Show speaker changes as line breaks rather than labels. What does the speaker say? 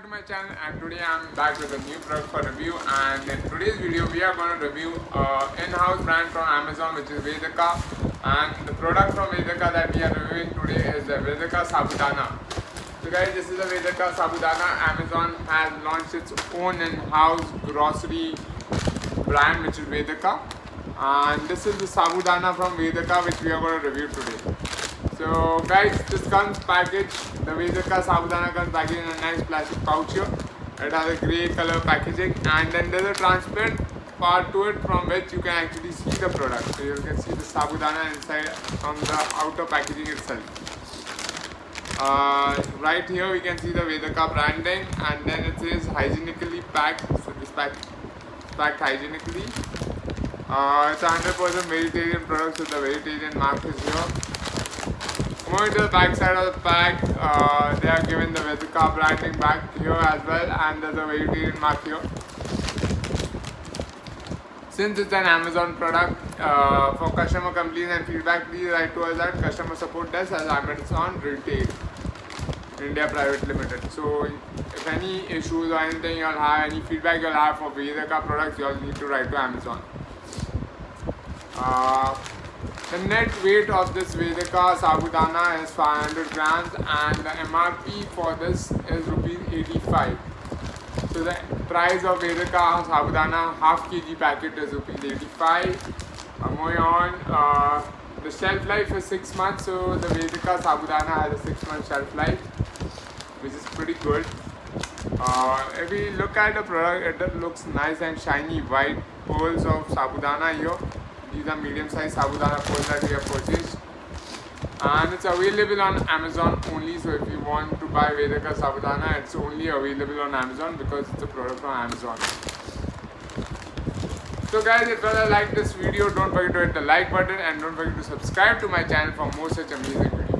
to my channel, and today I am back with a new product for review. And in today's video we are going to review in-house brand from Amazon, which is Vedaka. And the product from Vedaka that we are reviewing today is the Vedaka Sabudana. So guys, this is the Vedaka Sabudana. Amazon has launched its own in-house grocery brand, which is Vedaka. And this is the Sabudana from Vedaka, which we are going to review today. So guys, this comes packaged, the Vedaka Sabudana comes packaged in a nice plastic pouch here. It has a grey color packaging, and then there is a transparent part to it from which you can actually see the product. So you can see the Sabudana inside from the outer packaging itself. Right here we can see the Vedaka branding, and then it says hygienically packed. So this packed hygienically. It's a 100% vegetarian product, so the vegetarian mark is here. Moving to the back side of the pack, they are given the Vedaka branding back here as well, and there's a vegetarian mark here. Since it's an Amazon product, for customer complaints and feedback, please write to us at customer support desk as Amazon Retail India Private Limited. So if any issues or anything you'll have, any feedback you'll have for Vedaka products, you'll need to write to Amazon. The net weight of this Vedaka Sabudana is 500 grams, and the MRP for this is rupees 85. So the price of Vedaka Sabudana half kg packet is rupees 85. Moving on, the shelf life is 6 months, so the Vedaka Sabudana has a 6-month shelf life, which is pretty good. If we look at the product, it looks nice and shiny white pearls of Sabudana here. These are medium-sized Sabudana pearls that we have purchased, and it's available on Amazon only. So if you want to buy Vedaka Sabudana, it's only available on Amazon because it's a product from Amazon. So guys, if you like this video, don't forget to hit the like button and don't forget to subscribe to my channel for more such amazing videos.